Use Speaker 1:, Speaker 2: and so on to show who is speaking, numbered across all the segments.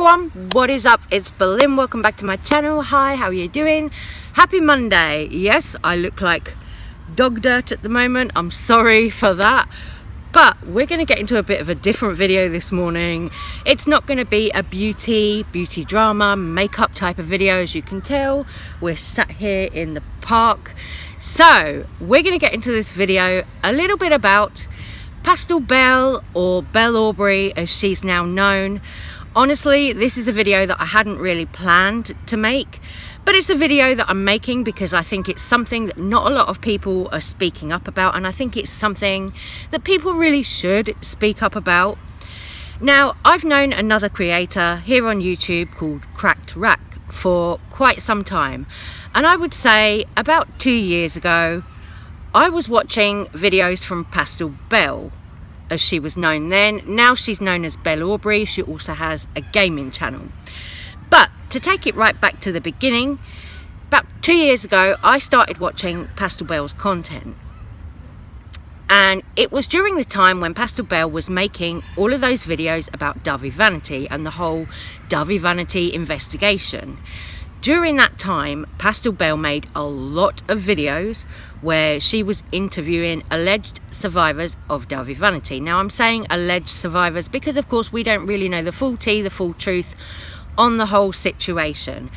Speaker 1: everyone, what is up? It's Berlin. Welcome back to my channel. Hi, how are you doing? Happy Monday. Yes, I look like dog dirt at the moment. I'm sorry for that, but we're going to get into a bit of a different video this morning. It's not going to be a beauty drama, makeup type of video. As you can tell, we're sat here in the park. So we're going to get into this video a little bit about Pastel Belle, or Belle Aubrey as she's now known. Honestly, this is a video that I hadn't really planned to make, but it's a video that I'm making because I think it's something that not a lot of people are speaking up about, and I think it's something that people really should speak up about. Now, I've known another creator here on YouTube called Cracked Rack for quite some time, and I would say about 2 years ago I was watching videos from Pastel Belle, as she was known then. Now she's known as Belle Aubrey. She also has a gaming channel. But to take it right back to the beginning, about 2 years ago I started watching Pastel Belle's content. And it was during the time when Pastel Belle was making all of those videos about Dahvie Vanity and the whole Dahvie Vanity investigation. During that time, Pastel Belle made a lot of videos where she was interviewing alleged survivors of Dahvie Vanity. Now, I'm saying alleged survivors because, of course, we don't really know the full tea, the full truth on the whole situation.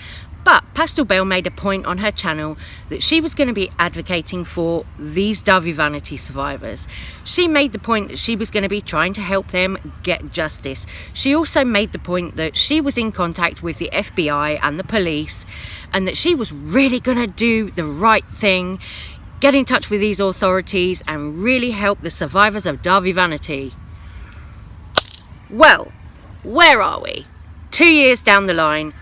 Speaker 1: But Pastel Belle made a point on her channel that she was going to be advocating for these Dahvie Vanity survivors. She made the point that she was going to be trying to help them get justice. She also made the point that she was in contact with the FBI and the police, and that she was really going to do the right thing, get in touch with these authorities and really help the survivors of Dahvie Vanity. Well, where are we? 2 years down the line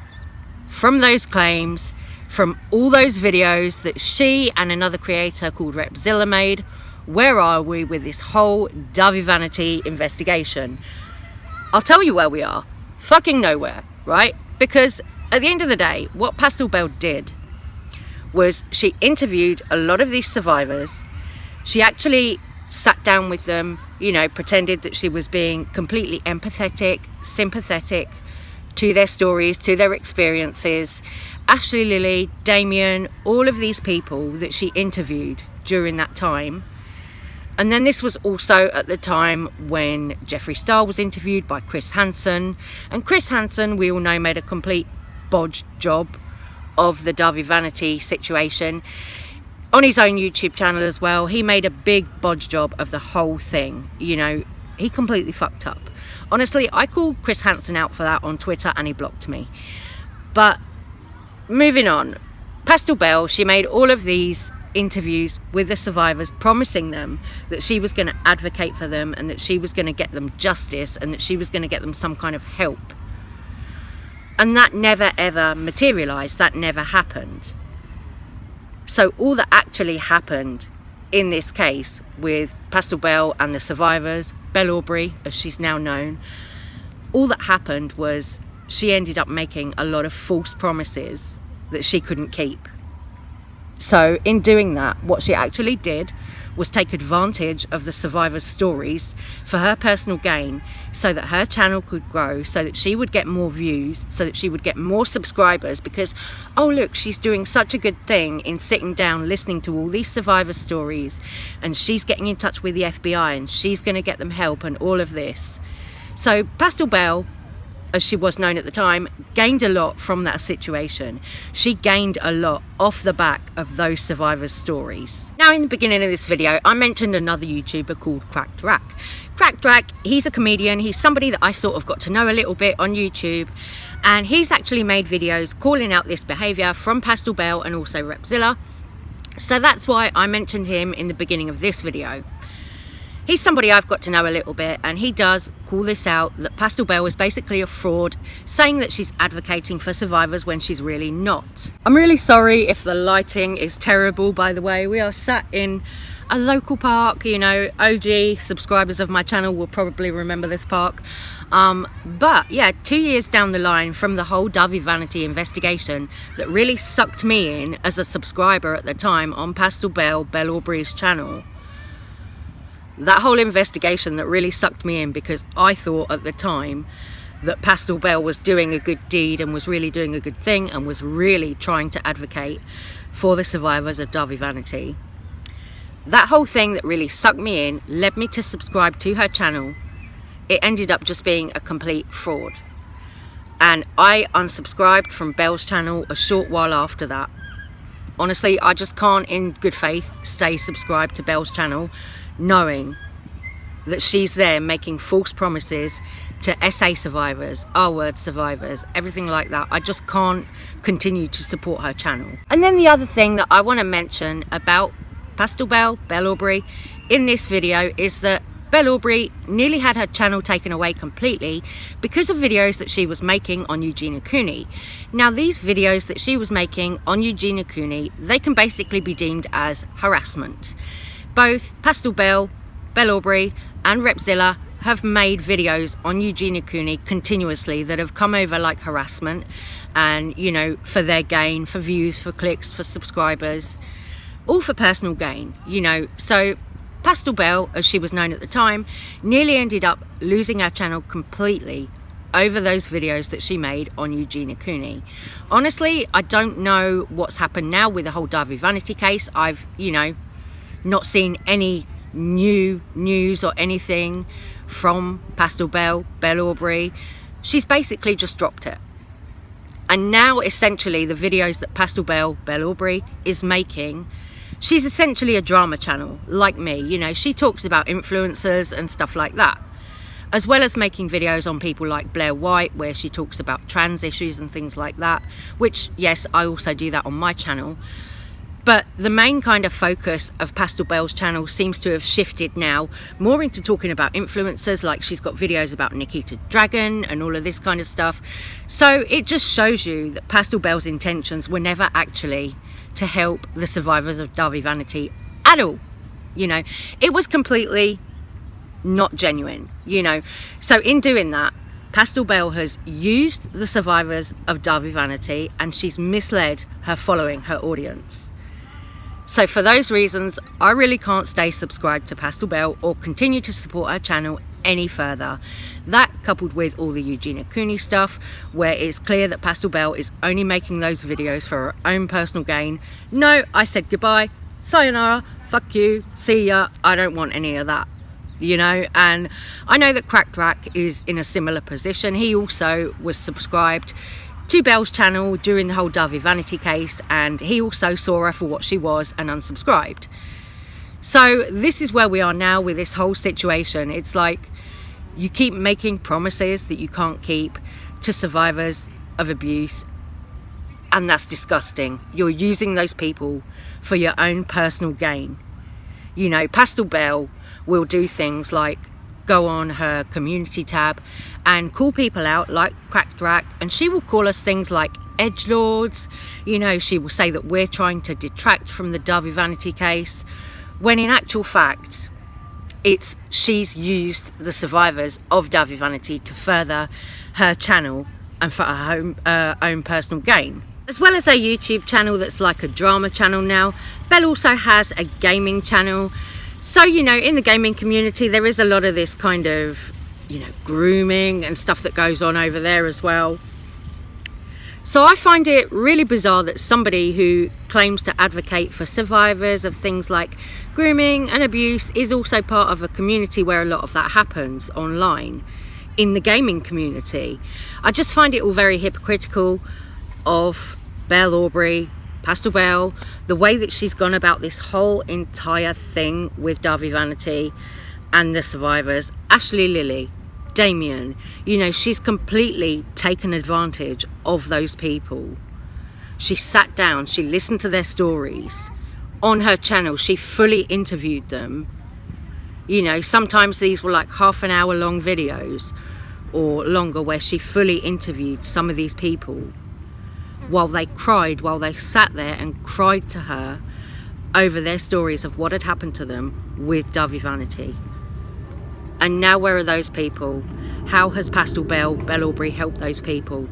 Speaker 1: from those claims, from all those videos that she and another creator called Repzilla made. Where are we with this whole Dahvie Vanity investigation? I'll tell you where we are. Fucking nowhere, right? Because at the end of the day, what Pastel Belle did was she interviewed a lot of these survivors. She actually sat down with them, you know, pretended that she was being completely empathetic, sympathetic to their stories, to their experiences. Ashley, Lily, Damien, all of these people that she interviewed during that time. And then this was also at the time when Jeffree Star was interviewed by Chris Hansen. And Chris Hansen, we all know, made a complete bodge job of the Dahvie Vanity situation. On his own YouTube channel as well, he made a big bodge job of the whole thing. You know, he completely fucked up. Honestly, I called Chris Hansen out for that on Twitter and he blocked me. But moving on, Pastel Belle, she made all of these interviews with the survivors, promising them that she was going to advocate for them and that she was going to get them justice and that she was going to get them some kind of help. And that never ever materialized. That never happened. So all that actually happened in this case with Pastel Belle and the survivors, Belle Aubrey as she's now known, all that happened was she ended up making a lot of false promises that she couldn't keep. So in doing that, what she actually did was take advantage of the survivors' stories for her personal gain, so that her channel could grow, so that she would get more views, so that she would get more subscribers, because, oh look, she's doing such a good thing in sitting down listening to all these survivor stories, and she's getting in touch with the FBI and she's going to get them help and all of this. So Pastel Belle, as she was known at the time, gained a lot from that situation. She gained a lot off the back of those survivors' stories. Now, in the beginning of this video, I mentioned another YouTuber called Cracked Rack. Cracked Rack, he's a comedian. He's somebody that I sort of got to know a little bit on YouTube, and he's actually made videos calling out this behaviour from Pastel Belle and also Repzilla. So that's why I mentioned him in the beginning of this video. He's somebody I've got to know a little bit, and he does call this out, that Pastel Belle is basically a fraud, saying that she's advocating for survivors when she's really not. I'm really sorry if the lighting is terrible, by the way. We are sat in a local park, you know, OG subscribers of my channel will probably remember this park. But yeah, 2 years down the line from the whole Dahvie Vanity investigation that really sucked me in as a subscriber at the time on Pastel Belle, Belle Aubrey's channel. That whole investigation that really sucked me in, because I thought at the time that Pastel Belle was doing a good deed and was really doing a good thing and was really trying to advocate for the survivors of Dahvie Vanity. That whole thing that really sucked me in led me to subscribe to her channel. It ended up just being a complete fraud. And I unsubscribed from Belle's channel a short while after that. Honestly, I just can't in good faith stay subscribed to Belle's channel knowing that she's there making false promises to SA survivors, R-word survivors, everything like that. I just can't continue to support her channel. And then the other thing that I want to mention about Pastel Belle, Belle Aubrey, in this video is that Belle Aubrey nearly had her channel taken away completely because of videos that she was making on Eugenia Cooney. Now, these videos that she was making on Eugenia Cooney, they can basically be deemed as harassment. Both Pastel Belle, Belle Aubrey and Repzilla have made videos on Eugenia Cooney continuously that have come over like harassment and, you know, for their gain, for views, for clicks, for subscribers, all for personal gain, you know. So Pastel Belle, as she was known at the time, nearly ended up losing her channel completely over those videos that she made on Eugenia Cooney. Honestly, I don't know what's happened now with the whole Dahvie Vanity case. I've, you know, not seen any new news or anything from Pastel Belle, Belle Aubrey. She's basically just dropped it. And now essentially the videos that Pastel Belle, Belle Aubrey is making, she's essentially a drama channel like me. You know, she talks about influencers and stuff like that, as well as making videos on people like Blair White, where she talks about trans issues and things like that, which, yes, I also do that on my channel. But the main kind of focus of Pastel Belle's channel seems to have shifted now more into talking about influencers, like she's got videos about Nikita Dragon and all of this kind of stuff. So it just shows you that Pastel Belle's intentions were never actually to help the survivors of Dahvie Vanity at all. You know, it was completely not genuine, you know. So in doing that, Pastel Belle has used the survivors of Dahvie Vanity and she's misled her following, her audience. So for those reasons, I really can't stay subscribed to Pastel Belle or continue to support her channel any further. That, coupled with all the Eugenia Cooney stuff, where it's clear that Pastel Belle is only making those videos for her own personal gain. No, I said goodbye, sayonara, fuck you, see ya, I don't want any of that, you know. And I know that Cracked Rack is in a similar position. He also was subscribed to Belle's channel during the whole Dahvie Vanity case, and he also saw her for what she was and unsubscribed. So this is where we are now with this whole situation. It's like you keep making promises that you can't keep to survivors of abuse, and that's disgusting. You're using those people for your own personal gain. You know, Pastel Belle will do things like go on her community tab and call people out like Cracked Rack, and she will call us things like edgelords. You know, she will say that we're trying to detract from the Dahvie Vanity case, when in actual fact she's used the survivors of Dahvie Vanity to further her channel and for her own personal gain. As well as her YouTube channel that's like a drama channel now, Belle also has a gaming channel. So, you know, in the gaming community, there is a lot of this kind of, you know, grooming and stuff that goes on over there as well. So I find it really bizarre that somebody who claims to advocate for survivors of things like grooming and abuse is also part of a community where a lot of that happens online in the gaming community. I just find it all very hypocritical of Belle Aubrey, Pastel Belle, the way that she's gone about this whole entire thing with Dahvie Vanity and the survivors. Ashley Lilly, Damien, you know, she's completely taken advantage of those people. She sat down, she listened to their stories on her channel, she fully interviewed them. You know, sometimes these were like half an hour long videos or longer, where she fully interviewed some of these people while they cried, while they sat there and cried to her over their stories of what had happened to them with Dahvie Vanity. And now where are those people? How has Pastel Belle, Belle Aubrey helped those people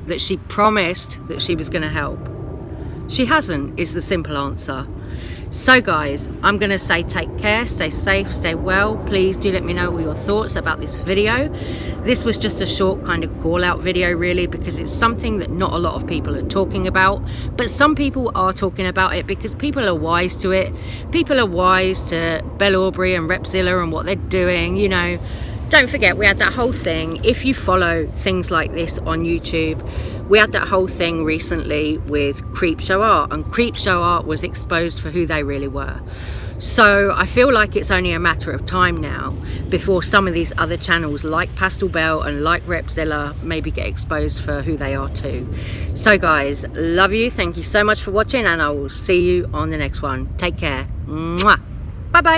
Speaker 1: that she promised that she was going to help? She hasn't, is the simple answer. So guys, I'm going to say take care, stay safe, stay well. Please do let me know all your thoughts about this video. This was just a short kind of call out video really, because it's something that not a lot of people are talking about, but some people are talking about it because people are wise to it. People are wise to Belle Aubrey and Repzilla and what they're doing, you know. Don't forget, we had that whole thing, if you follow things like this on YouTube, we had that whole thing recently with Creepshow Art, and Creepshow Art was exposed for who they really were. So I feel like it's only a matter of time now before some of these other channels like Pastel Belle and like Repzilla maybe get exposed for who they are too. So guys, love you, thank you so much for watching, and I will see you on the next one. Take care. Mwah. Bye bye.